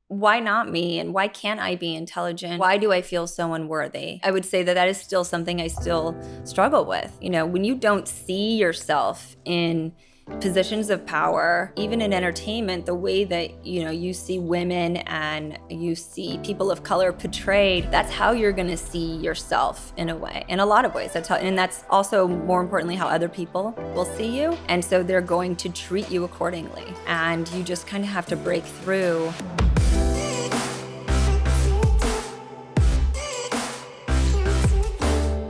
why not me? And why can't I be intelligent? Why do I feel so unworthy? I would say that is still something I still struggle with. When you don't see yourself in positions of power, even in entertainment, the way that, you see women and you see people of color portrayed, that's how you're going to see yourself in a way, in a lot of ways. And that's also, more importantly, how other people will see you. And so they're going to treat you accordingly. And you just kind of have to break through.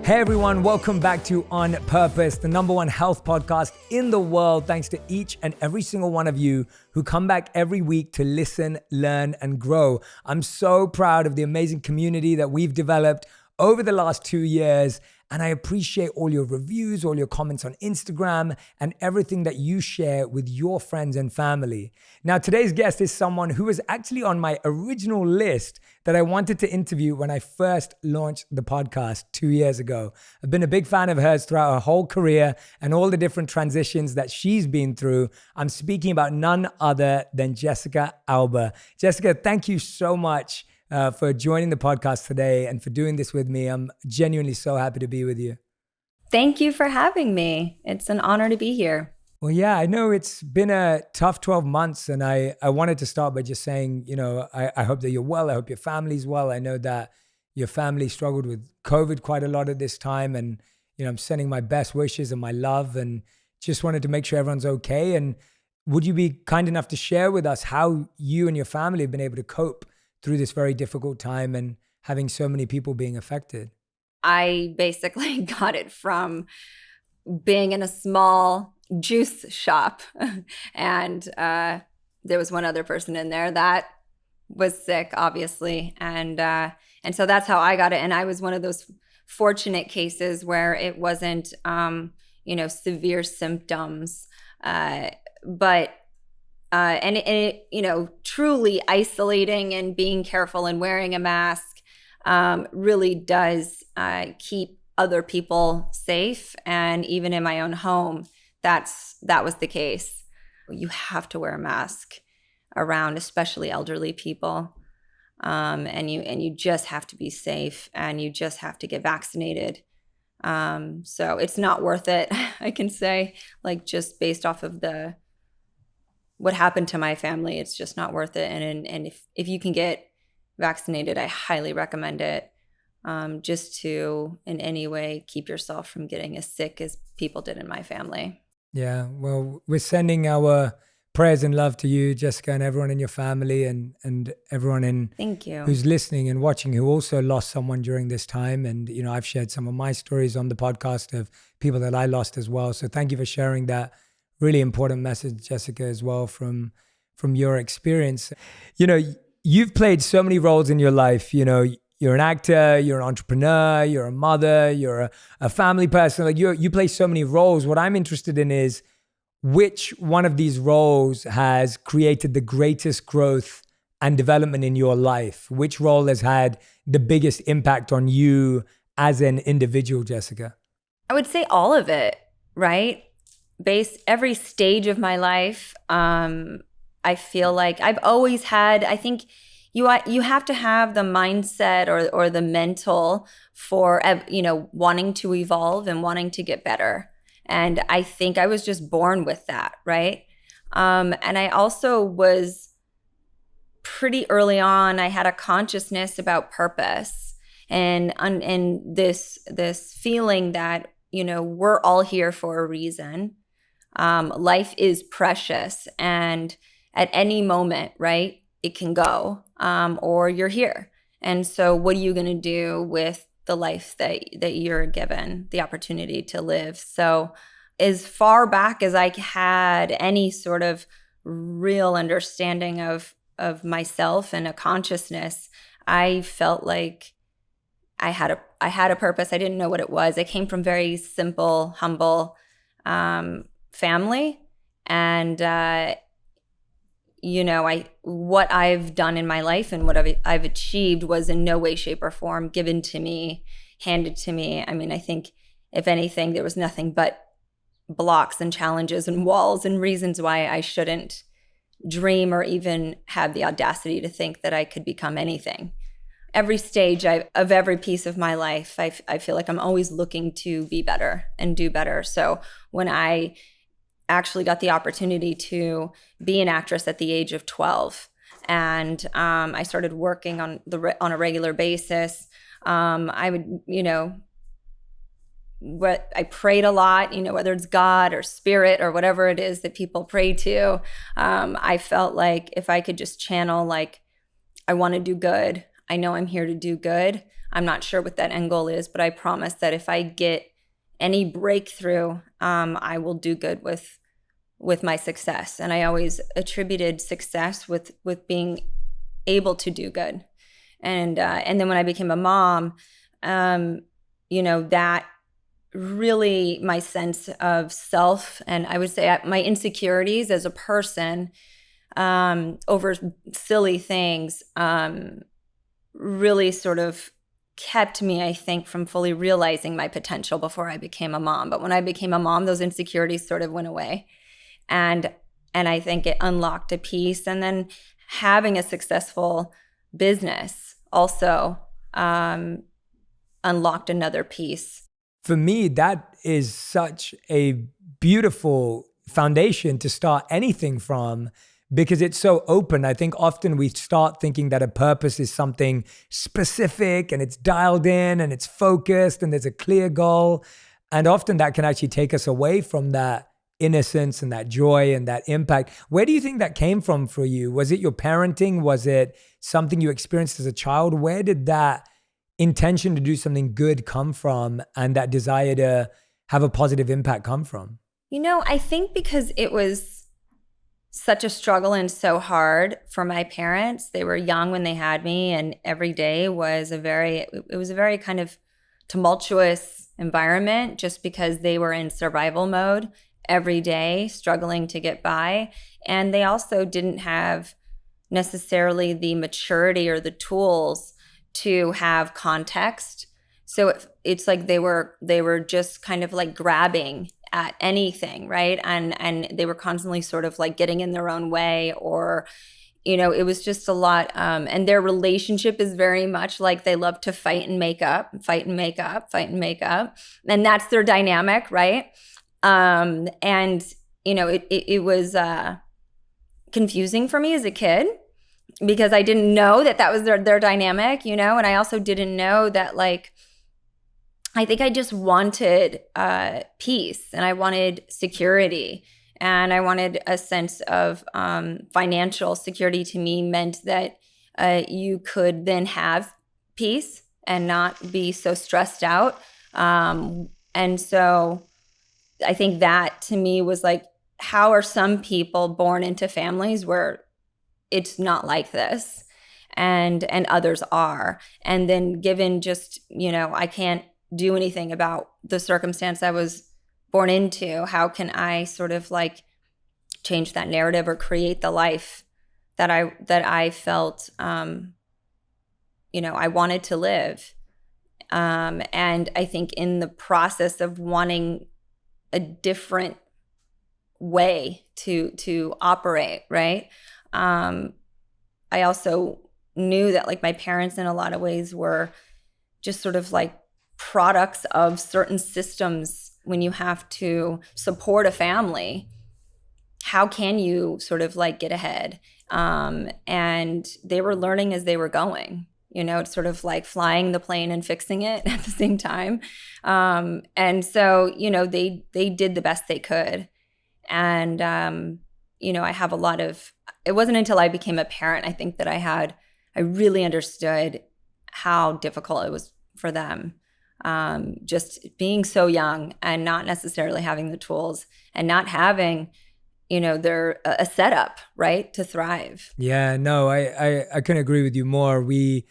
Hey everyone, welcome back to On Purpose, the #1 health podcast in the world. Thanks to each and every single one of you who come back every week to listen, learn, and grow. I'm so proud of the amazing community that we've developed over the last 2 years. And I appreciate all your reviews, all your comments on Instagram, and everything that you share with your friends and family. Now, today's guest is someone who was actually on my original list that I wanted to interview when I first launched the podcast 2 years ago. I've been a big fan of hers throughout her whole career and all the different transitions that she's been through. I'm speaking about none other than Jessica Alba. Jessica, thank you so much for joining the podcast today and for doing this with me. I'm genuinely so happy to be with you. Thank you for having me. It's an honor to be here. Well, yeah, I know it's been a tough 12 months and I wanted to start by just saying, I hope that you're well. I hope your family's well. I know that your family struggled with COVID quite a lot at this time and, I'm sending my best wishes and my love and just wanted to make sure everyone's okay. And would you be kind enough to share with us how you and your family have been able to cope through this very difficult time and having so many people being affected? I basically got it from being in a small juice shop. And there was one other person in there that was sick, obviously. And so that's how I got it. And I was one of those fortunate cases where it wasn't, severe symptoms. And it, truly isolating and being careful and wearing a mask really does keep other people safe. And even in my own home, that was the case. You have to wear a mask around, especially elderly people. And you just have to be safe and you just have to get vaccinated. So it's not worth it, I can say, just based off of what happened to my family, it's just not worth it. And if you can get vaccinated, I highly recommend it, just to in any way keep yourself from getting as sick as people did in my family. Yeah, well, we're sending our prayers and love to you, Jessica, and everyone in your family and everyone Thank you. Who's listening and watching who also lost someone during this time. And, I've shared some of my stories on the podcast of people that I lost as well. So thank you for sharing that really important message, Jessica, as well from your experience. You've played so many roles in your life. You're an actor, you're an entrepreneur, you're a mother, you're a family person. You play so many roles. What I'm interested in is which one of these roles has created the greatest growth and development in your life? Which role has had the biggest impact on you as an individual, Jessica? I would say all of it, right? Every stage of my life, I feel like I've always had, I think you have to have the mindset or the mental for, wanting to evolve and wanting to get better. And I think I was just born with that, right? And I also was pretty early on, I had a consciousness about purpose and this feeling that, we're all here for a reason. Life is precious and at any moment, right, it can go, or you're here. And so what are you going to do with the life that you're given, the opportunity to live? So as far back as I had any sort of real understanding of myself and a consciousness, I felt like I had a purpose. I didn't know what it was. I came from very simple, humble family. And, what I've done in my life and what I've achieved was in no way, shape, or form given to me, handed to me. I mean, I think if anything, there was nothing but blocks and challenges and walls and reasons why I shouldn't dream or even have the audacity to think that I could become anything. Every stage of every piece of my life, I feel like I'm always looking to be better and do better. So when I actually got the opportunity to be an actress at the age of 12, and I started working on a regular basis, I would, I prayed a lot, whether it's God or spirit or whatever it is that people pray to. I felt like if I could just channel, like, I want to do good. I know I'm here to do good. I'm not sure what that end goal is, but I promise that if I get any breakthrough, I will do good with my success. And I always attributed success with being able to do good. And then when I became a mom, that really, my sense of self, and I would say my insecurities as a person, over silly things, really sort of kept me, I think, from fully realizing my potential before I became a mom. But when I became a mom, those insecurities sort of went away. And I think it unlocked a piece. And then having a successful business also unlocked another piece. For me, that is such a beautiful foundation to start anything from, because it's so open. I think often we start thinking that a purpose is something specific and it's dialed in and it's focused and there's a clear goal. And often that can actually take us away from that innocence and that joy and that impact. Where do you think that came from for you? Was it your parenting? Was it something you experienced as a child? Where did that intention to do something good come from, and that desire to have a positive impact come from? I think because it was such a struggle and so hard for my parents. They were young when they had me, and every day was a very kind of tumultuous environment, just because they were in survival mode every day, struggling to get by. And they also didn't have necessarily the maturity or the tools to have context. So it's like they were just kind of like grabbing at anything, right? And they were constantly sort of like getting in their own way, or it was just a lot. And their relationship is very much like they love to fight and make up, and that's their dynamic, right? It was confusing for me as a kid, because I didn't know that was their dynamic, and I also didn't know that, like, I think I just wanted peace, and I wanted security, and I wanted a sense of financial security. To me meant that you could then have peace and not be so stressed out. And so I think that to me was like, how are some people born into families where it's not like this, and others are, and then given just, I can't do anything about the circumstance I was born into. How can I sort of like change that narrative or create the life that I felt, I wanted to live? And I think in the process of wanting a different way to operate, right? I also knew that, like, my parents in a lot of ways were just sort of like products of certain systems. When you have to support a family, how can you sort of like get ahead? And they were learning as they were going, it's sort of like flying the plane and fixing it at the same time. And so, they did the best they could. And, I have a lot of, it wasn't until I became a parent, I think, that I really understood how difficult it was for them. Just being so young and not necessarily having the tools, and not having, their a setup, right, to thrive. Yeah, no, I couldn't agree with you more. We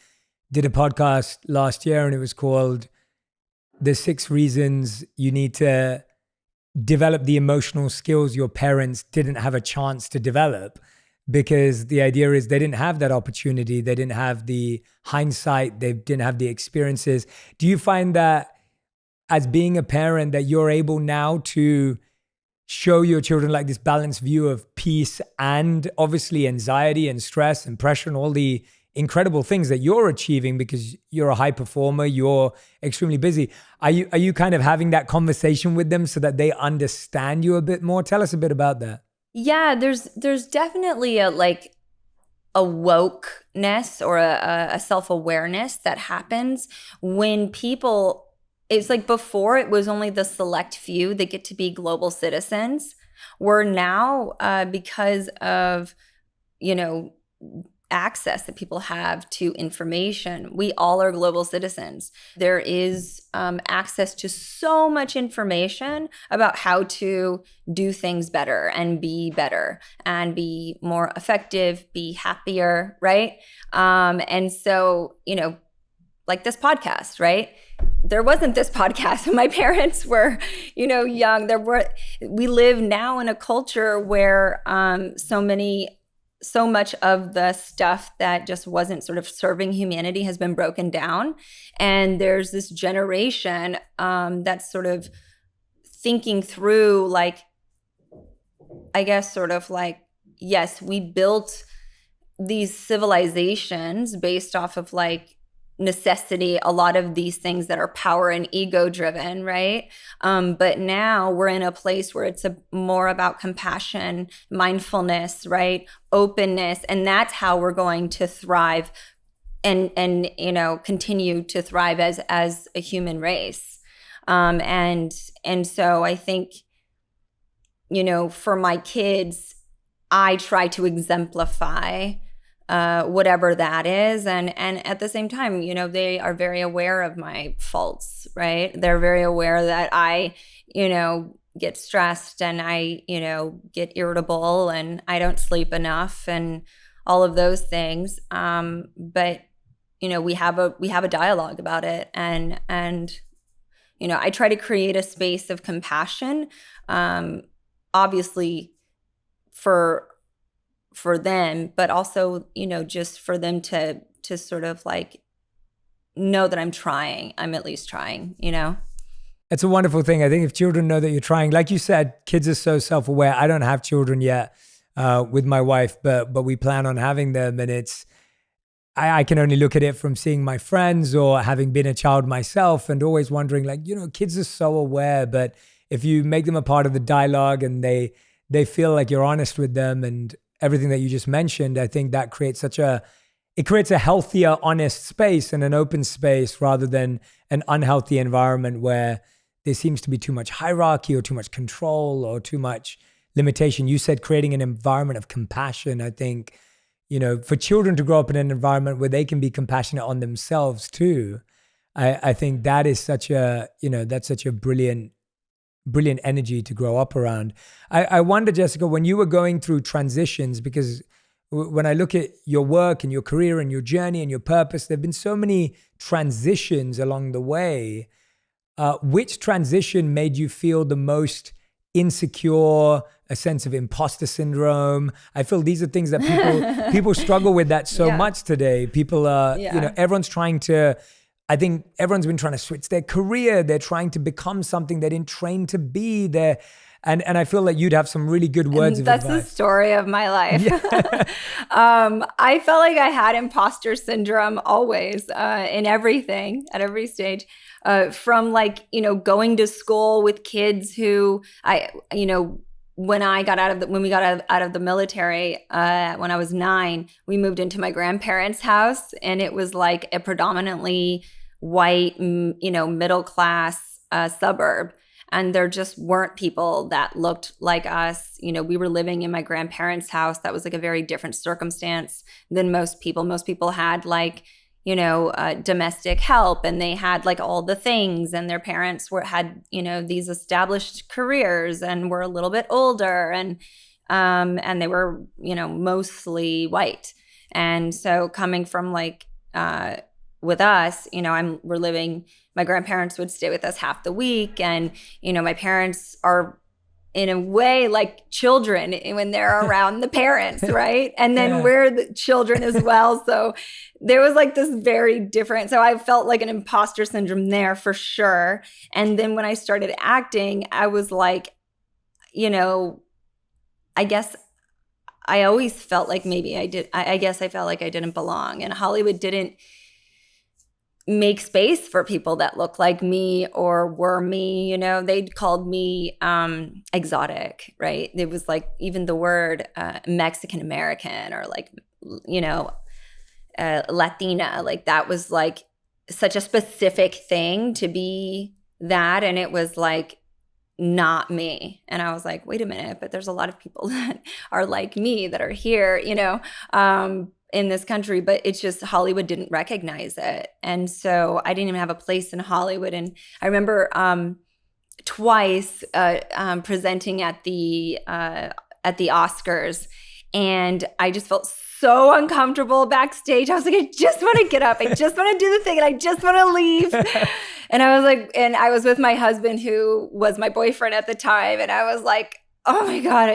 did a podcast last year, and it was called The 6 Reasons You Need to Develop the Emotional Skills Your Parents Didn't Have a Chance to Develop. Because the idea is they didn't have that opportunity. They didn't have the hindsight. They didn't have the experiences. Do you find that as being a parent that you're able now to show your children like this balanced view of peace and obviously anxiety and stress and pressure and all the incredible things that you're achieving because you're a high performer, you're extremely busy. Are you kind of having that conversation with them so that they understand you a bit more? Tell us a bit about that. Yeah, there's definitely a wokeness or a self-awareness that happens when people, it's like before it was only the select few that get to be global citizens. We're now, because of, access that people have to information, we all are global citizens. There is access to so much information about how to do things better and be more effective, be happier, right? And so, like this podcast, right? There wasn't this podcast when my parents were, young. We live now in a culture where so much of the stuff that just wasn't sort of serving humanity has been broken down. And there's this generation that's sort of thinking through, like, I guess sort of like, yes, we built these civilizations based off of like necessity, a lot of these things that are power and ego driven, right? But now we're in a place where it's more about compassion, mindfulness, right? Openness, and that's how we're going to thrive and continue to thrive as a human race. And so I think, for my kids, I try to exemplify whatever that is. And at the same time, they are very aware of my faults, right? They're very aware that I, get stressed and I, get irritable and I don't sleep enough and all of those things. But, we have a dialogue about it. And I try to create a space of compassion, obviously for them, but also, just for them to sort of like know that I'm at least trying, It's a wonderful thing. I think if children know that you're trying, like you said, kids are so self-aware. I don't have children yet with my wife, but we plan on having them. And I can only look at it from seeing my friends or having been a child myself and always wondering like, kids are so aware, but if you make them a part of the dialogue and they feel like you're honest with them and everything that you just mentioned, I think that creates it creates a healthier, honest space and an open space rather than an unhealthy environment where there seems to be too much hierarchy or too much control or too much limitation. You said creating an environment of compassion. I think, for children to grow up in an environment where they can be compassionate on themselves too, I think that is that's such a brilliant energy to grow up around. I wonder, Jessica, when you were going through transitions, because when I look at your work and your career and your journey and your purpose, there have been so many transitions along the way. Which transition made you feel the most insecure, a sense of imposter syndrome? I feel these are things that people struggle with that so much today. People are, everyone's trying to, I think everyone's been trying to switch their career. They're trying to become something they didn't train to be. And I feel like you'd have some really good words of advice. That's the story of my life. Yeah. I felt like I had imposter syndrome always, in everything, at every stage. From like, going to school with kids who when we got out of the military, when I was 9, we moved into my grandparents' house, and it was like a predominantly white, middle class suburb. And there just weren't people that looked like us. We were living in my grandparents' house. That was like a very different circumstance than most people. Most people had like, domestic help, and they had like all the things, and their parents had these established careers and were a little bit older, and they were mostly white. And so coming from like with us, we're living. My grandparents would stay with us half the week, and my parents are in a way like children when they're around the parents, right? And then we're the children as well. So there was like this very different, so I felt like an imposter syndrome there for sure. And then when I started acting, I was like, you know, I guess I always felt like maybe I guess I felt like I didn't belong, and Hollywood didn't make space for people that look like me or were me. You know, they called me exotic, right? It was like even the word Mexican American or like, you know, Latina, like that was like such a specific thing to be that. And it was like not me. And I was like, wait a minute, but there's a lot of people that are like me that are here, you know, in this country, but it's just Hollywood didn't recognize it. And so I didn't even have a place in Hollywood. And I remember twice presenting at the Oscars, and I just felt so uncomfortable backstage. I was like, I just want to get up. I just want to do the thing, and I just want to leave. And I was like, and I was with my husband, who was my boyfriend at the time, and I was like, oh my God.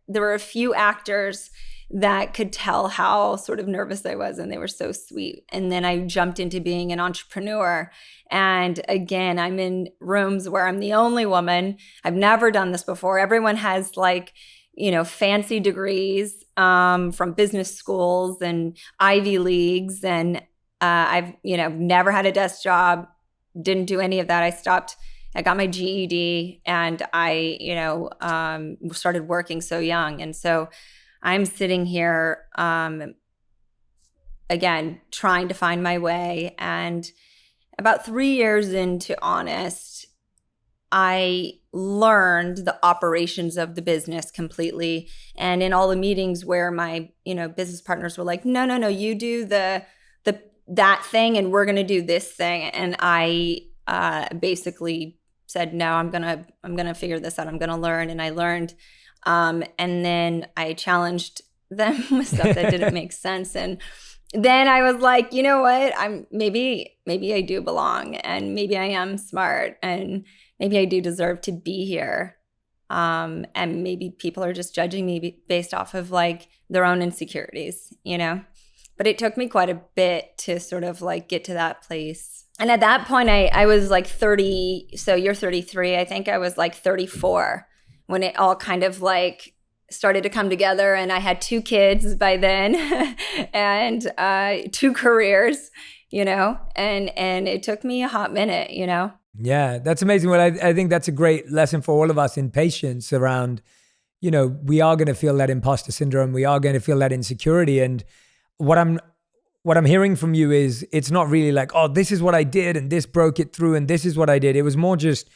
There were a few actors that could tell how sort of nervous I was, and they were so sweet. And then I jumped into being an entrepreneur. And again, I'm in rooms where I'm the only woman. I've never done this before. Everyone has like, you know, fancy degrees from business schools and Ivy Leagues. And I've, you know, never had a desk job, didn't do any of that. I got my GED, and I, you know, started working so young. And so I'm sitting here, again, trying to find my way. And about 3 years into Honest, I learned the operations of the business completely. And in all the meetings where my, you know, business partners were like, no, you do that thing, and we're going to do this thing. And I basically said, no, I'm going to figure this out. I'm going to learn. And I learned. And then I challenged them with stuff that didn't make sense. And then I was like, you know what? Maybe I do belong, and maybe I am smart, and maybe I do deserve to be here. And maybe people are just judging me based off of like their own insecurities, you know? But it took me quite a bit to sort of like get to that place. And at that point, I was like 30. So you're 33. I think I was like 34 when it all kind of like started to come together. And I had 2 kids by then and 2 careers, you know, and it took me a hot minute, you know. Yeah, that's amazing. Well, I think that's a great lesson for all of us in patience around, you know, we are going to feel that imposter syndrome. We are going to feel that insecurity. And what I'm hearing from you is it's not really like, oh, this is what I did and this broke it through and this is what I did. It was more just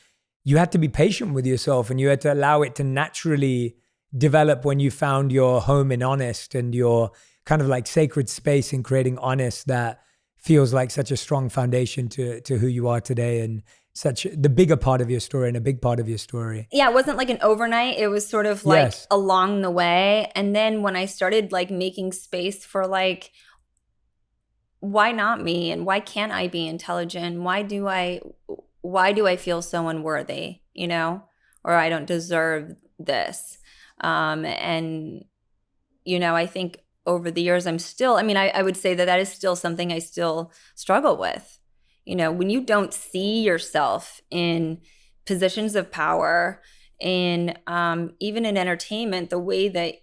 you had to be patient with yourself, and you had to allow it to naturally develop when you found your home in Honest and your kind of like sacred space in creating Honest that feels like such a strong foundation to who you are today, and such the bigger part of your story and a big part of your story. Yeah, it wasn't like an overnight. It was sort of like along the way. And then when I started like making space for like, why not me? And why can't I be intelligent? Why do I feel so unworthy, you know, or I don't deserve this? And, you know, I think over the years, I would say that is still something I still struggle with. You know, when you don't see yourself in positions of power, in even in entertainment, the way that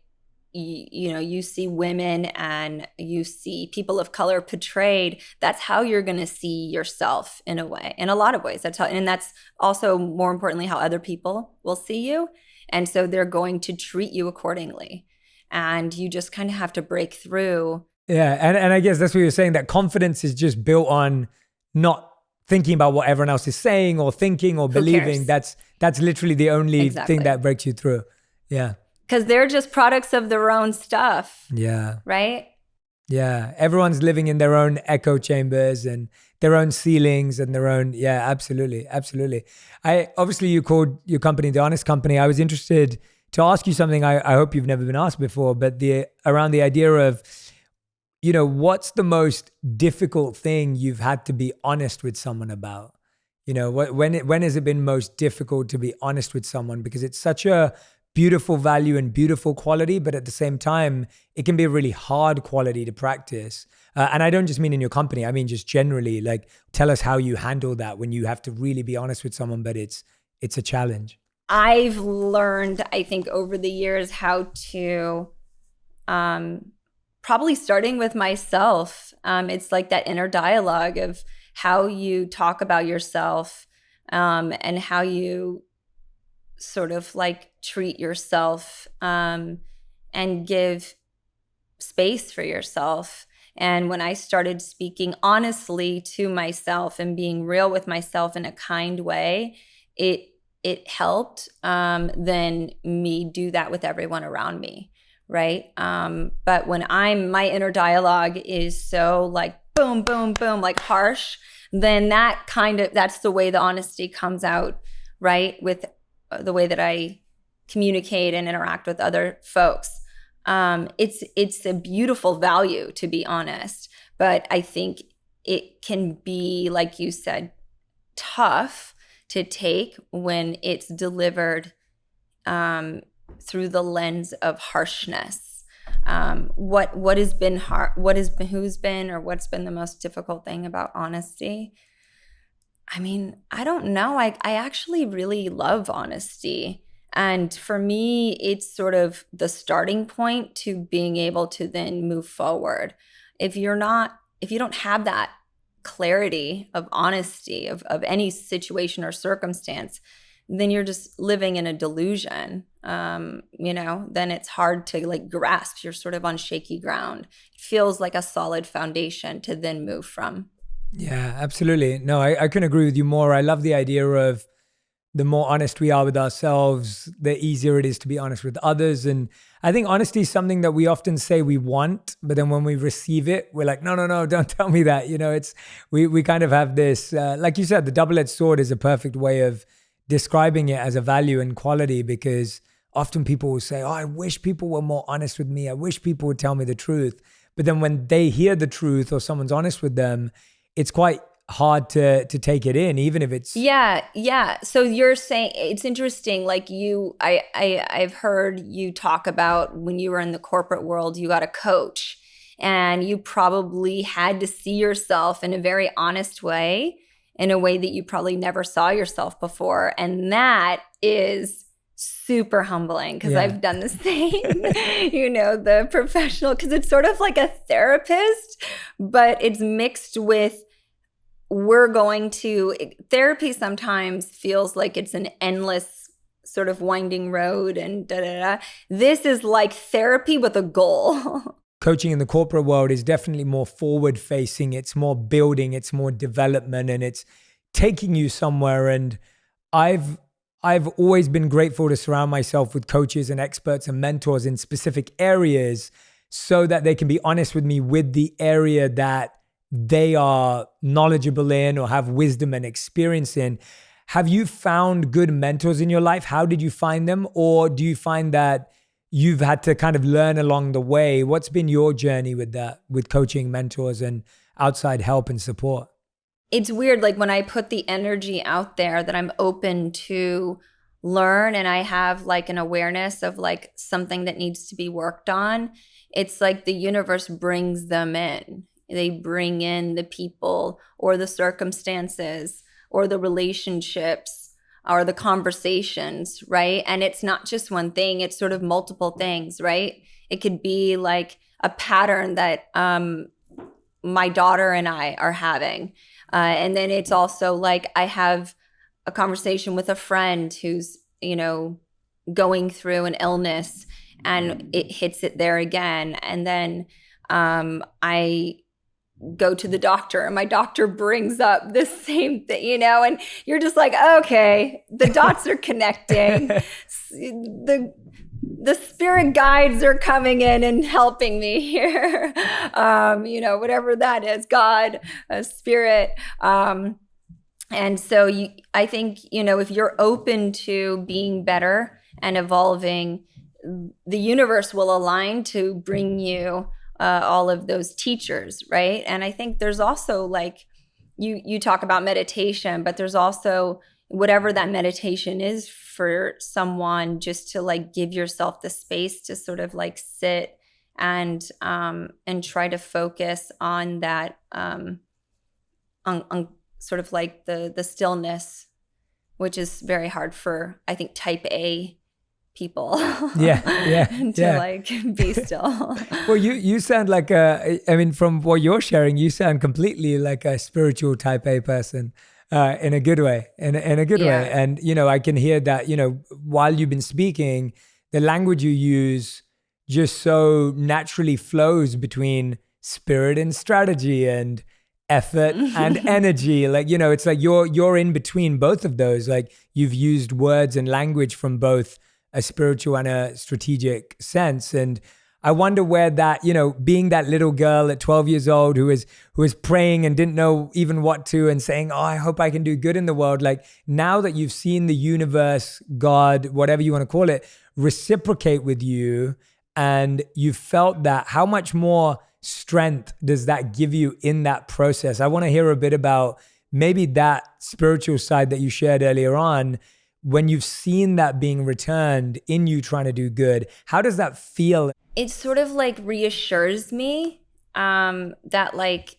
you see women and you see people of color portrayed, that's how you're going to see yourself in a way, in a lot of ways. And that's also more importantly how other people will see you. And so they're going to treat you accordingly. And you just kind of have to break through. Yeah. And I guess that's what you're saying, that confidence is just built on not thinking about what everyone else is saying or thinking or believing. That's literally the only thing that breaks you through. Yeah. Because they're just products of their own stuff. Yeah. Right? Yeah. Everyone's living in their own echo chambers and their own ceilings and their own. Yeah, absolutely. Absolutely. Obviously you called your company The Honest Company. I was interested to ask you something I hope you've never been asked before, but around the idea of, you know, what's the most difficult thing you've had to be honest with someone about? You know, when has it been most difficult to be honest with someone? Because it's such a beautiful value and beautiful quality, but at the same time, it can be a really hard quality to practice. And I don't just mean in your company, I mean just generally, like tell us how you handle that when you have to really be honest with someone, but it's a challenge. I've learned, I think, over the years how to, probably starting with myself. It's like that inner dialogue of how you talk about yourself, and how you sort of like treat yourself, and give space for yourself. And when I started speaking honestly to myself and being real with myself in a kind way, it helped, then me do that with everyone around me, right? But when my inner dialogue is so like boom, boom, boom, like harsh, then that's the way the honesty comes out, right? With the way that I communicate and interact with other folks. It's a beautiful value, to be honest, but I think it can be, like you said, tough to take when it's delivered, through the lens of harshness. What's been the most difficult thing about honesty? I mean, I don't know. I actually really love honesty. And for me, it's sort of the starting point to being able to then move forward. If you don't have that clarity of honesty of any situation or circumstance, then you're just living in a delusion. Then it's hard to like grasp. You're sort of on shaky ground. It feels like a solid foundation to then move from. Yeah, absolutely. No, I couldn't agree with you more. I love the idea of the more honest we are with ourselves, the easier it is to be honest with others. And I think honesty is something that we often say we want, but then when we receive it, we're like, no, don't tell me that. We kind of have this, like you said, the double-edged sword is a perfect way of describing it as a value and quality, because often people will say, oh, I wish people were more honest with me. I wish people would tell me the truth. But then when they hear the truth or someone's honest with them, it's quite hard to take it in, even if it's So you're saying, it's interesting, like I've heard you talk about when you were in the corporate world, you got a coach and you probably had to see yourself in a very honest way, in a way that you probably never saw yourself before, and that is super humbling, because I've done the same. The professional, because it's sort of like a therapist, but it's mixed with therapy sometimes feels like it's an endless sort of winding road and This is like therapy with a goal. Coaching in the corporate world is definitely more forward facing. It's more building, it's more development, and it's taking you somewhere. And I've always been grateful to surround myself with coaches and experts and mentors in specific areas, so that they can be honest with me with the area that they are knowledgeable in or have wisdom and experience in. Have you found good mentors in your life? How did you find them? Or do you find that you've had to kind of learn along the way? What's been your journey with that, with coaching, mentors, and outside help and support? It's weird, like when I put the energy out there that I'm open to learn, and I have like an awareness of like something that needs to be worked on, it's like the universe brings them in. They bring in the people or the circumstances or the relationships or the conversations, right? And it's not just one thing, it's sort of multiple things, right? It could be like a pattern that my daughter and I are having. And then it's also like I have a conversation with a friend who's, going through an illness, and it hits it there again. And then I go to the doctor, and my doctor brings up the same thing, and you're just like, okay, the dots are connecting. The spirit guides are coming in and helping me here. Whatever that is, God, spirit. And so I think, if you're open to being better and evolving, the universe will align to bring you all of those teachers, right? And I think there's also like, you talk about meditation, but there's also whatever that meditation is for someone, just to like give yourself the space to sort of like sit and try to focus on that, on sort of like the stillness which is very hard for, I think, type A people to like be still. Well, you sound like from what you're sharing, you sound completely like a spiritual type A person. In a good way, in a good way. And, I can hear that, while you've been speaking, the language you use just so naturally flows between spirit and strategy and effort and energy. Like, it's like you're in between both of those. Like, you've used words and language from both a spiritual and a strategic sense. And I wonder where that, being that little girl at 12 years old who was praying and didn't know even what to, and saying, oh, I hope I can do good in the world. Like, now that you've seen the universe, God, whatever you want to call it, reciprocate with you, and you've felt that, how much more strength does that give you in that process? I want to hear a bit about maybe that spiritual side that you shared earlier on. When you've seen that being returned in you trying to do good, how does that feel? It sort of like reassures me that like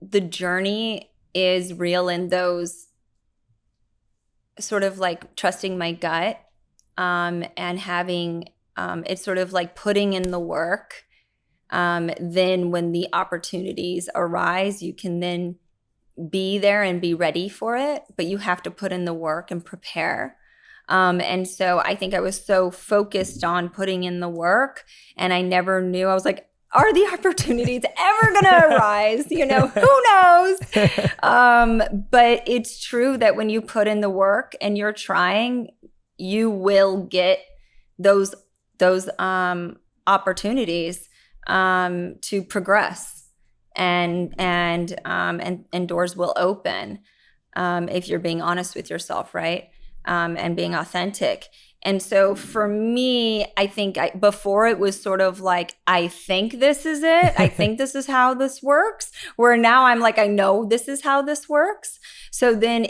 the journey is real, in those sort of like trusting my gut and having it's sort of like putting in the work. Then when the opportunities arise, you can then be there and be ready for it, but you have to put in the work and prepare. And so I think I was so focused on putting in the work, and I never knew. I was like, are the opportunities ever going to arise? Who knows? But it's true that when you put in the work and you're trying, you will get those opportunities to progress. And doors will open if you're being honest with yourself, right? And being authentic. And so for me, I think before it was sort of like, I think this is it. I think this is how this works. Where now I'm like, I know this is how this works. So then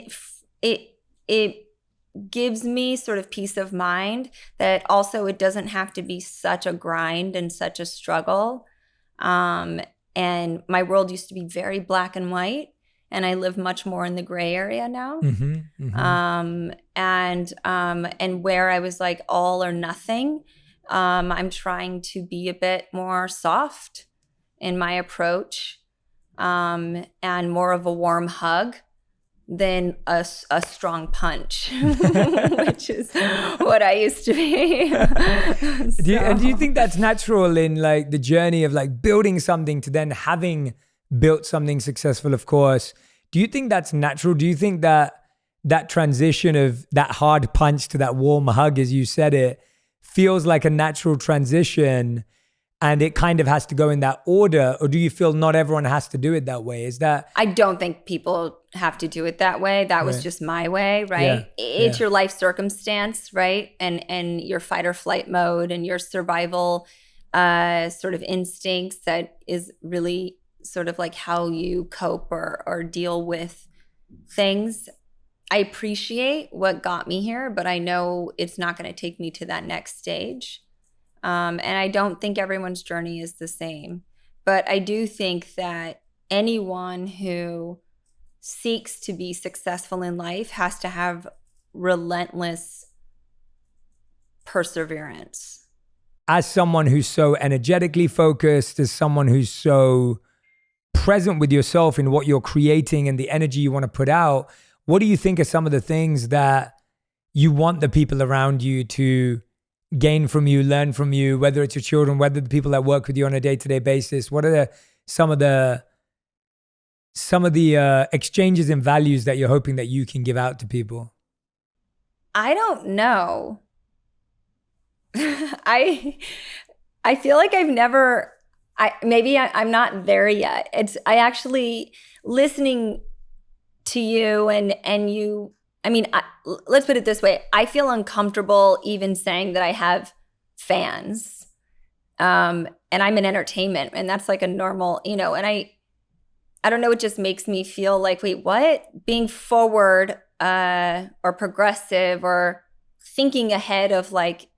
it gives me sort of peace of mind that also it doesn't have to be such a grind and such a struggle. And my world used to be very black and white, and I live much more in the gray area now. And where I was like all or nothing, I'm trying to be a bit more soft in my approach, and more of a warm hug than a strong punch, which is what I used to be. Do you think that's natural in like the journey of like building something to then having built something successful, of course? Do you think that's natural? Do you think that transition of that hard punch to that warm hug, as you said it, feels like a natural transition, and it kind of has to go in that order? Or do you feel not everyone has to do it that way? Is that... I don't think people have to do it that way. That was just my way, right? It's your life circumstance, right? And your fight or flight mode and your survival sort of instincts that is really sort of like how you cope or deal with things. I appreciate what got me here, but I know it's not going to take me to that next stage. And I don't think everyone's journey is the same. But I do think that anyone who seeks to be successful in life has to have relentless perseverance. As someone who's so energetically focused, as someone who's so present with yourself in what you're creating and the energy you want to put out, what do you think are some of the things that you want the people around you to gain from you, learn from you, whether it's your children, whether the people that work with you on a day-to-day basis? What are some of the exchanges and values that you're hoping that you can give out to people? I don't know. I feel like I'm not there yet. I actually listening to you and you, let's put it this way. I feel uncomfortable even saying that I have fans. And I'm in entertainment, and that's like a normal, and I don't know, it just makes me feel like, wait, what? Being forward or progressive or thinking ahead of like,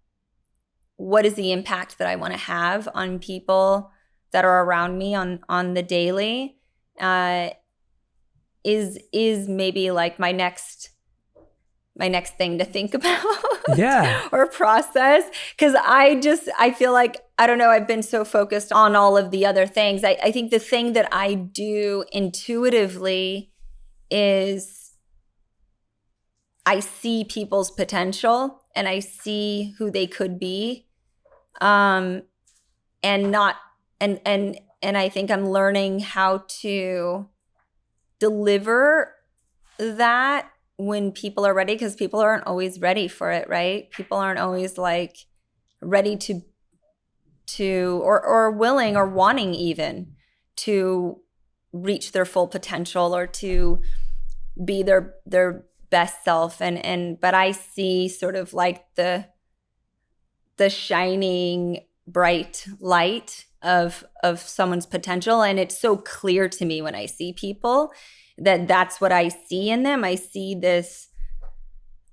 what is the impact that I want to have on people that are around me on the daily is maybe like my next my next thing to think about Yeah. or process. Because I feel like, I don't know, I've been so focused on all of the other things. I think the thing that I do intuitively is I see people's potential and I see who they could be. And not, and I think I'm learning how to deliver that when people are ready, because people aren't always ready for it, right? People aren't always like ready to or willing or wanting even to reach their full potential or to be their best self. But I see sort of like the shining bright light of someone's potential, and it's so clear to me when I see people that that's what I see in them. I see this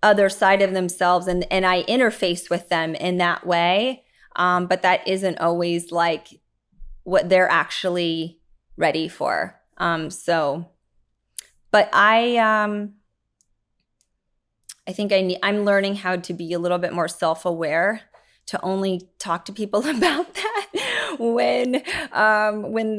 other side of themselves, and I interface with them in that way. But that isn't always like what they're actually ready for. But I think I'm learning how to be a little bit more self-aware, to only talk to people about that when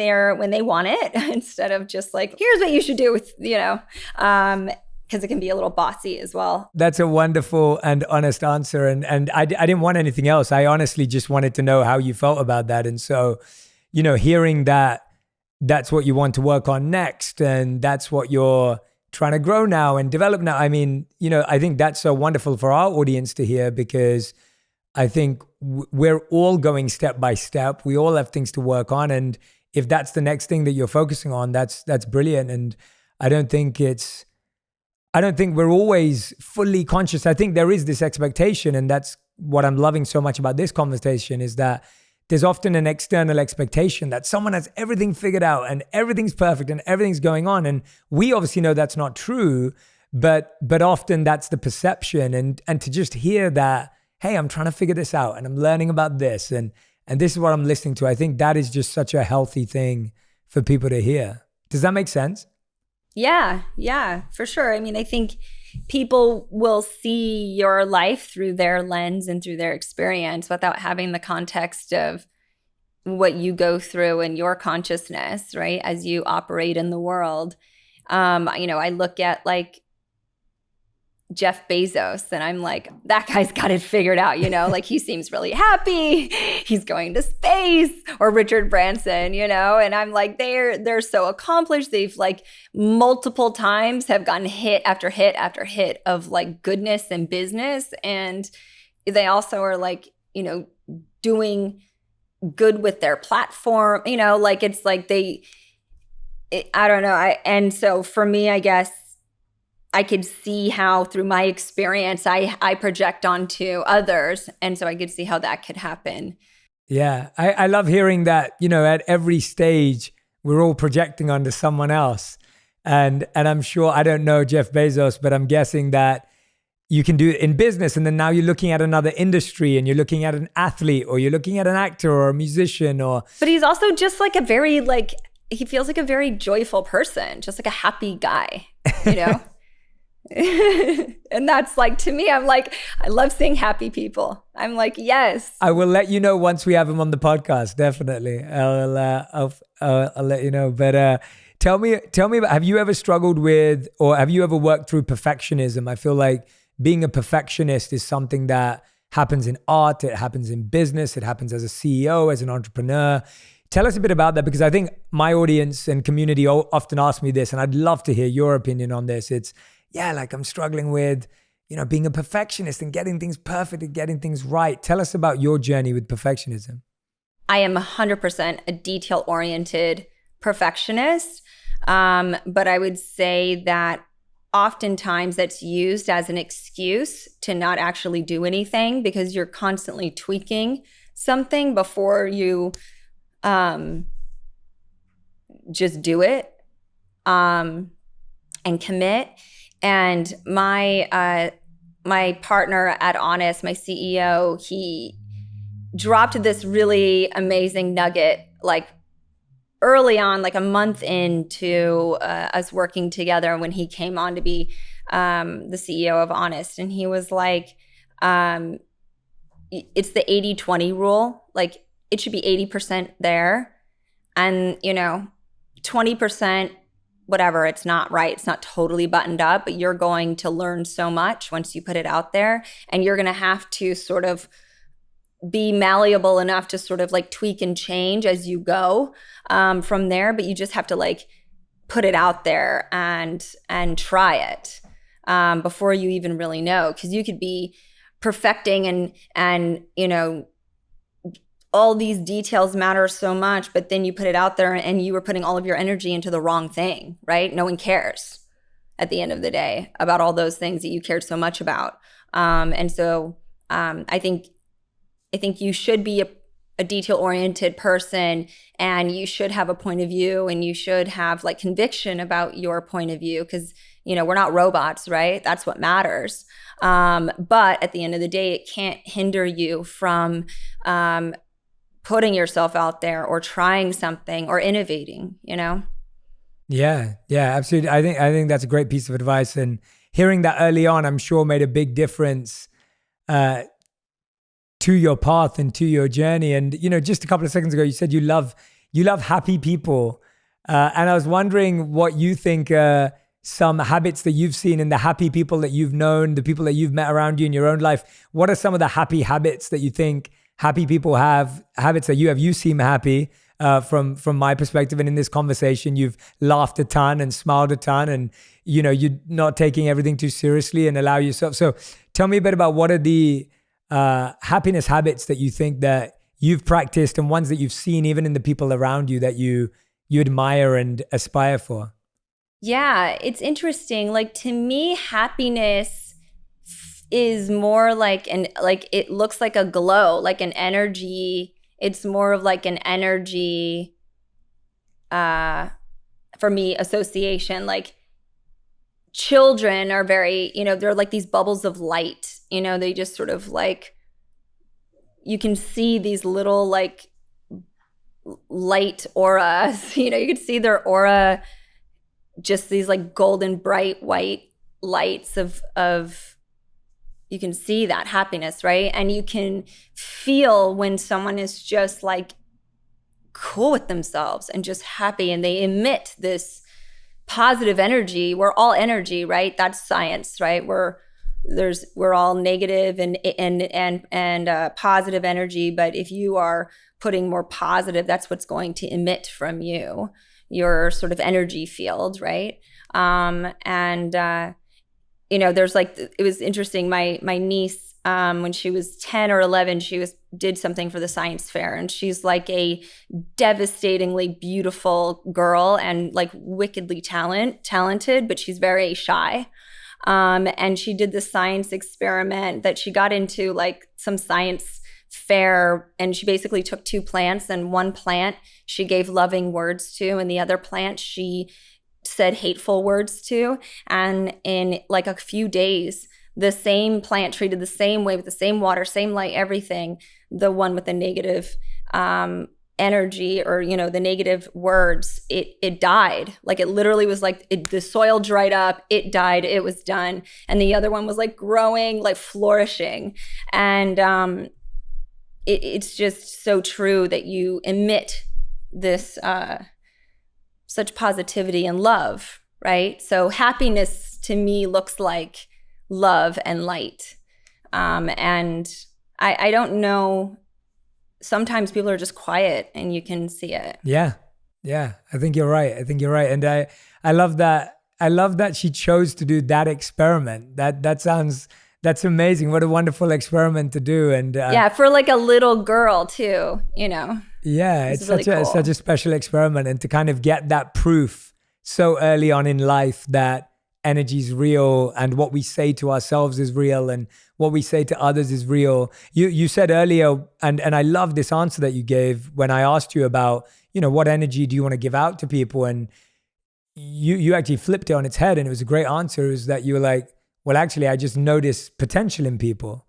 they want it, instead of just like, here's what you should do with, because it can be a little bossy as well. That's a wonderful and honest answer. And I didn't want anything else. I honestly just wanted to know how you felt about that. And so, hearing that that's what you want to work on next, and that's what you're trying to grow now and develop now. I mean, I think that's so wonderful for our audience to hear, because I think we're all going step by step. We all have things to work on. And if that's the next thing that you're focusing on, that's brilliant. And I don't think we're always fully conscious. I think there is this expectation, and that's what I'm loving so much about this conversation, is that there's often an external expectation that someone has everything figured out and everything's perfect and everything's going on. And we obviously know that's not true, but often that's the perception. And to just hear that, hey, I'm trying to figure this out and I'm learning about this and this is what I'm listening to, I think that is just such a healthy thing for people to hear. Does that make sense? Yeah, for sure. I mean, I think people will see your life through their lens and through their experience without having the context of what you go through in your consciousness, right? As you operate in the world. I look at like Jeff Bezos and I'm like, that guy's got it figured out, like he seems really happy. He's going to space. Or Richard Branson, and I'm like, they're so accomplished. They've like multiple times have gotten hit after hit after hit of like goodness and business. And they also are like, doing good with their platform, like it's like I don't know. And so for me, I guess, I could see how through my experience, I project onto others. And so I could see how that could happen. Yeah. I love hearing that, at every stage, we're all projecting onto someone else. And I'm sure, I don't know Jeff Bezos, but I'm guessing that you can do it in business. And then now you're looking at another industry and you're looking at an athlete or you're looking at an actor or a musician But he's also just like he feels like a very joyful person, just like a happy guy, And that's like, to me, I'm like, I love seeing happy people. I'm like, yes. I will let you know once we have him on the podcast. Definitely. I'll let you know. But tell me about, have you ever struggled with, or have you ever worked through perfectionism? I feel like being a perfectionist is something that happens in art. It happens in business. It happens as a CEO, as an entrepreneur. Tell us a bit about that, because I think my audience and community often ask me this, and I'd love to hear your opinion on this. It's, like I'm struggling with, being a perfectionist and getting things perfect and getting things right. Tell us about your journey with perfectionism. I am 100% a detail-oriented perfectionist, but I would say that oftentimes that's used as an excuse to not actually do anything, because you're constantly tweaking something before you just do it and commit. And my partner at Honest, my CEO, he dropped this really amazing nugget like early on, like a month into us working together, when he came on to be the CEO of Honest, and he was like, it's the 80-20 rule. Like it should be 80% there, and 20%, whatever, it's not right, it's not totally buttoned up, but you're going to learn so much once you put it out there, and you're going to have to sort of be malleable enough to sort of like tweak and change as you go from there. But you just have to like put it out there and try it before you even really know, because you could be perfecting and all these details matter so much, but then you put it out there and you were putting all of your energy into the wrong thing, right? No one cares at the end of the day about all those things that you cared so much about. And so I think you should be a detail-oriented person, and you should have a point of view, and you should have like conviction about your point of view, because we're not robots, right? That's what matters. But at the end of the day, it can't hinder you from putting yourself out there or trying something or innovating, Yeah, absolutely. I think that's a great piece of advice, and hearing that early on, I'm sure made a big difference to your path and to your journey. And just a couple of seconds ago, you said you love happy people, and I was wondering what you think some habits that you've seen in the happy people that you've known, the people that you've met around you in your own life. What are some of the happy habits that you think happy people have? Habits that you seem happy. From my perspective, and in this conversation, you've laughed a ton and smiled a ton, and you're not taking everything too seriously and allow yourself. So tell me a bit about what are the happiness habits that you think that you've practiced, and ones that you've seen even in the people around you that you admire and aspire for. Yeah, it's interesting. Like, to me, happiness is more like it looks like a glow, like an energy. It's more of like an energy, for me, association. Like, children are very, they're like these bubbles of light. They just sort of like, you can see these little like light auras. You can see their aura, just these like golden bright white lights of you can see that happiness, right? And you can feel when someone is just like cool with themselves and just happy, and they emit this positive energy. We're all energy, right? That's science, right? We're all negative and positive energy, but if you are putting more positive, that's what's going to emit from you, your sort of energy field, right? There's like, it was interesting. My niece, when she was 10 or 11, she did something for the science fair, and she's like a devastatingly beautiful girl and like wickedly talented, but she's very shy. And she did this science experiment that she got into, like some science fair, and she basically took two plants, and one plant she gave loving words to, and the other plant she said hateful words to. And in like a few days, the same plant, treated the same way, with the same water, same light, everything, the one with the negative energy, or the negative words, it died. Like, it literally was like the soil dried up, it died, it was done. And the other one was like growing, like flourishing. And it's just so true that you emit this such positivity and love, right? So happiness to me looks like love and light. And I don't know, sometimes people are just quiet and you can see it. Yeah. I think you're right. And I love that. I love that she chose to do that experiment. That's amazing. What a wonderful experiment to do. And yeah, for like a little girl too, Yeah, it's really cool. such a special experiment, and to kind of get that proof so early on in life that energy is real, and what we say to ourselves is real, and what we say to others is real. You said earlier, and I love this answer that you gave when I asked you about, what energy do you want to give out to people, and you actually flipped it on its head, and it was a great answer. Is that you were like, well, actually, I just notice potential in people,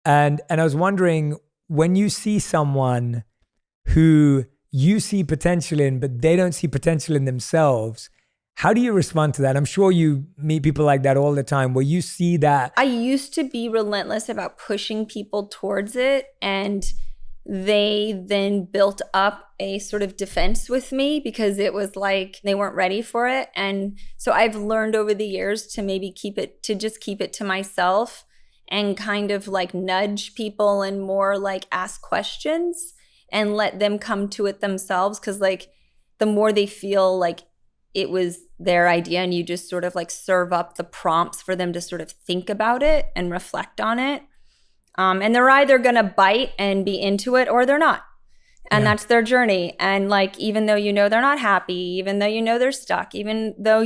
and I was wondering, when you see someone who you see potential in, but they don't see potential in themselves. How do you respond to that? I'm sure you meet people like that all the time where you see that. I used to be relentless about pushing people towards it, and they then built up a sort of defense with me because it was like they weren't ready for it. And so I've learned over the years to maybe just keep it to myself and kind of like nudge people and more like ask questions and let them come to it themselves. Cause like the more they feel like it was their idea and you just sort of like serve up the prompts for them to sort of think about it and reflect on it. And they're either going to bite and be into it or they're not. And that's their journey. And like, even though they're not happy, even though they're stuck, even though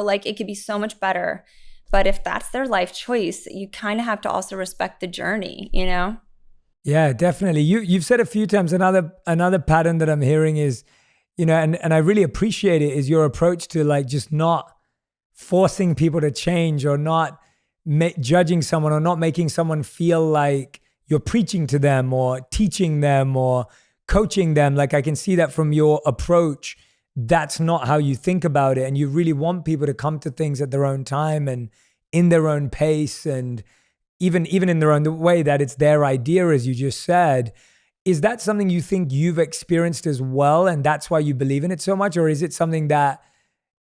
like it could be so much better. But if that's their life choice, you kind of have to also respect the journey, Yeah, definitely. You've said a few times, another pattern that I'm hearing is, and I really appreciate it, is your approach to like just not forcing people to change or not judging someone or not making someone feel like you're preaching to them or teaching them or coaching them. Like I can see that from your approach. That's not how you think about it. And you really want people to come to things at their own time and in their own pace and even in their own way, that it's their idea, as you just said. Is that something you think you've experienced as well? And that's why you believe in it so much? Or is it something that,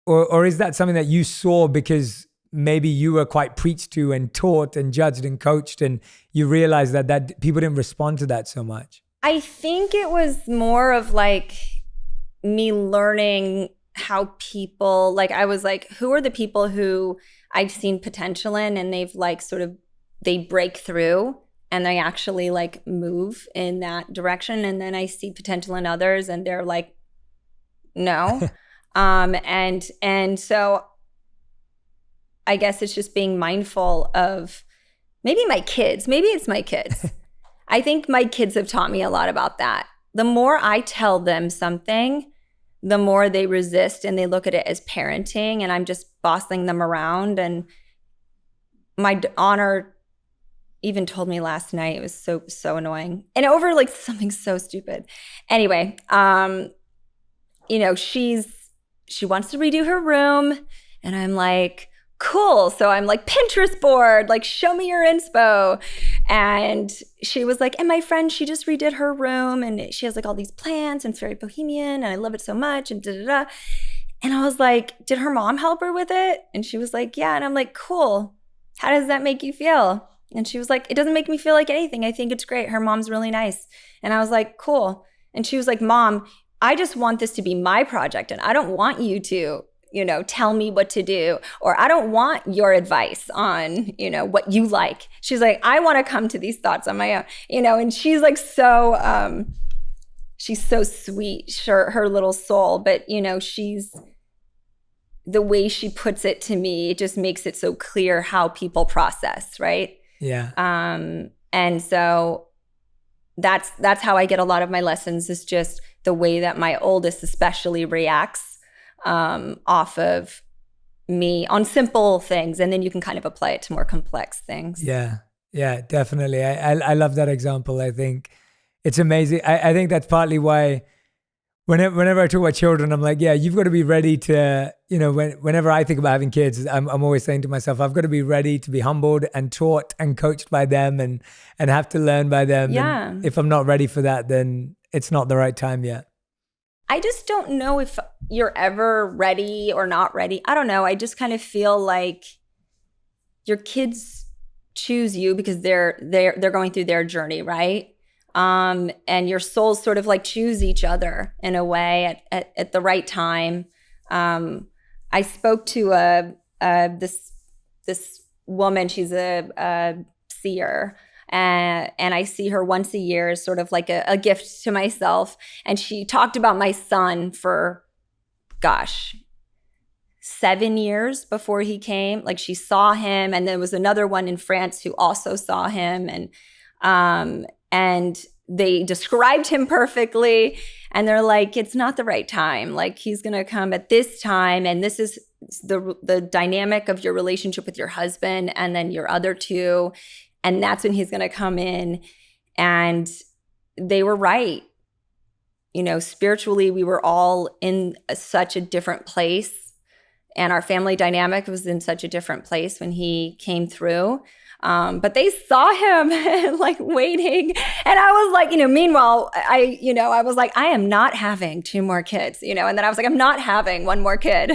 or is that something that you saw because maybe you were quite preached to and taught and judged and coached and you realized that people didn't respond to that so much? I think it was more of like me learning how people, like I was like, who are the people who I've seen potential in and they've like they break through and they actually like move in that direction. And then I see potential in others and they're like, no. And so I guess it's just being mindful of maybe it's my kids. I think my kids have taught me a lot about that. The more I tell them something, the more they resist and they look at it as parenting and I'm just bossing them around. And my honor even told me last night, it was so annoying and over like something so stupid. Anyway, she wants to redo her room and I'm like, cool. So I'm like, Pinterest board, like show me your inspo. And she was like, and my friend, she just redid her room and she has like all these plants and it's very bohemian and I love it so much and da-da-da. And I was like, did her mom help her with it? And she was like, yeah. And I'm like, cool. How does that make you feel? And she was like, it doesn't make me feel like anything. I think it's great. Her mom's really nice. And I was like, cool. And she was like, Mom, I just want this to be my project and I don't want you to tell me what to do, or I don't want your advice on, what you like. She's like, I want to come to these thoughts on my own, and she's like, she's so sweet, her little soul, but she's, the way she puts it to me, it just makes it so clear how people process. Right. Yeah. And so that's how I get a lot of my lessons, is just the way that my oldest especially reacts off of me on simple things, and then you can kind of apply it to more complex things. Yeah, definitely. I love that example. I think it's amazing. I think that's partly why whenever I talk about children, I'm like, yeah, you've got to be ready to, whenever I think about having kids, I'm always saying to myself, I've got to be ready to be humbled and taught and coached by them and have to learn by them. Yeah. And if I'm not ready for that, then it's not the right time yet. I just don't know if you're ever ready or not ready. I don't know. I just kind of feel like your kids choose you because they're going through their journey, right? And your souls sort of like choose each other in a way at the right time. I spoke to this woman. She's a seer. And I see her once a year as sort of like a gift to myself. And she talked about my son for, 7 years before he came. Like she saw him, and there was another one in France who also saw him. And they described him perfectly. And they're like, it's not the right time. Like he's going to come at this time. And this is the dynamic of your relationship with your husband and then your other two. And that's when he's going to come in. And they were right. spiritually, we were all in such a different place, and our family dynamic was in such a different place when he came through. But they saw him like waiting. And I was like, meanwhile, I was like, I am not having 2 more kids, and then I was like, I'm not having 1 more kid.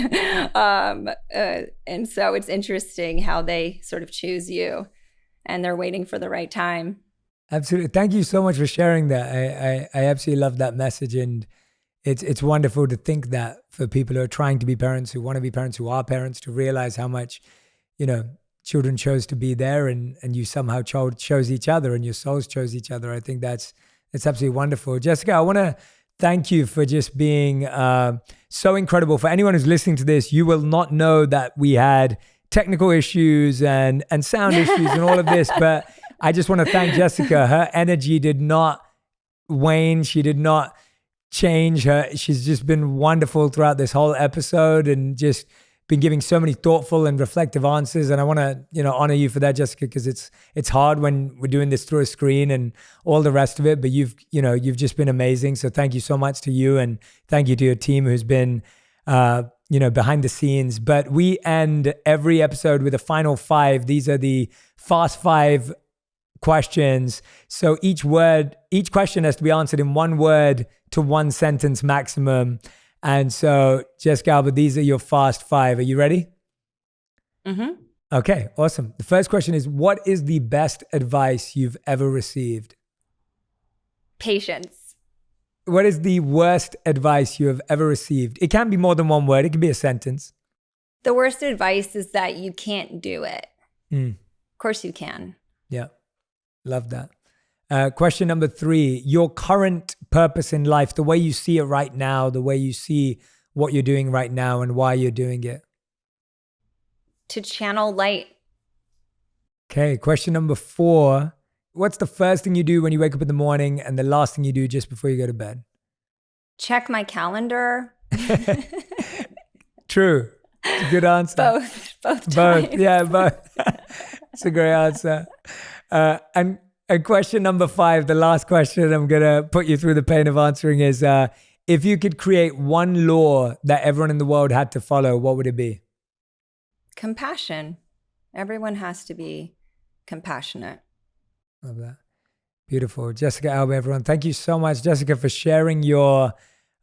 And so it's interesting how they sort of choose you and they're waiting for the right time. Absolutely. Thank you so much for sharing that. I absolutely love that message. And it's wonderful to think that for people who are trying to be parents, who want to be parents, who are parents, to realize how much, children chose to be there and you somehow chose each other and your souls chose each other. I think that's absolutely wonderful. Jessica, I want to thank you for just being so incredible. For anyone who's listening to this, you will not know that we had technical issues and sound issues and all of this, but I just want to thank Jessica. Her energy did not wane. She did not change. She's just been wonderful throughout this whole episode and just been giving so many thoughtful and reflective answers. And I want to, honor you for that, Jessica, because it's hard when we're doing this through a screen and all the rest of it, but you've just been amazing. So thank you so much to you, and thank you to your team who's been, behind the scenes. But we end every episode with a final 5. These are the fast 5 questions. So each question has to be answered in 1 word to 1 sentence maximum. And so, Jessica, Alba, these are your fast 5. Are you ready? Mm-hmm. Okay, awesome. The first question is, what is the best advice you've ever received? Patience. What is the worst advice you have ever received? It can be more than 1 word. It can be a sentence. The worst advice is that you can't do it. Of course you can. Yeah, love that. Question number 3, your current purpose in life, the way you see it right now, the way you see what you're doing right now and why you're doing it. To channel light. Okay, question number 4, what's the first thing you do when you wake up in the morning and the last thing you do just before you go to bed? Check my calendar. True. It's a good answer. Both times. Yeah, both. It's a great answer. And question number 5, the last question I'm going to put you through the pain of answering is, if you could create 1 law that everyone in the world had to follow, what would it be? Compassion. Everyone has to be compassionate. Love that. Beautiful. Jessica, Alba, everyone. Thank you so much, Jessica, for sharing your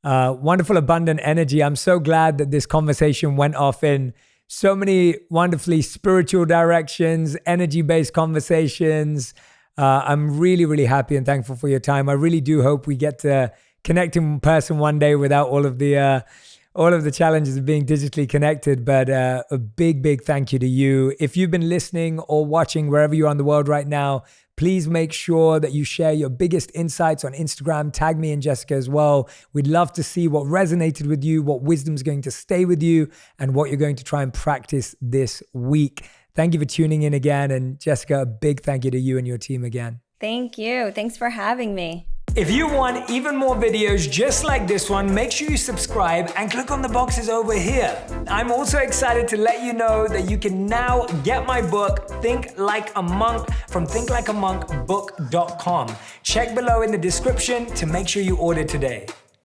wonderful, abundant energy. I'm so glad that this conversation went off in so many wonderfully spiritual directions, energy-based conversations. I'm really, really happy and thankful for your time. I really do hope we get to connect in person one day without all of the challenges of being digitally connected. But a big, big thank you to you. If you've been listening or watching wherever you are in the world right now, please make sure that you share your biggest insights on Instagram. Tag me and Jessica as well. We'd love to see what resonated with you, what wisdom's going to stay with you, and what you're going to try and practice this week. Thank you for tuning in again. And Jessica, a big thank you to you and your team again. Thank you. Thanks for having me. If you want even more videos just like this one, make sure you subscribe and click on the boxes over here. I'm also excited to let you know that you can now get my book, Think Like a Monk, from thinklikeamonkbook.com. Check below in the description to make sure you order today.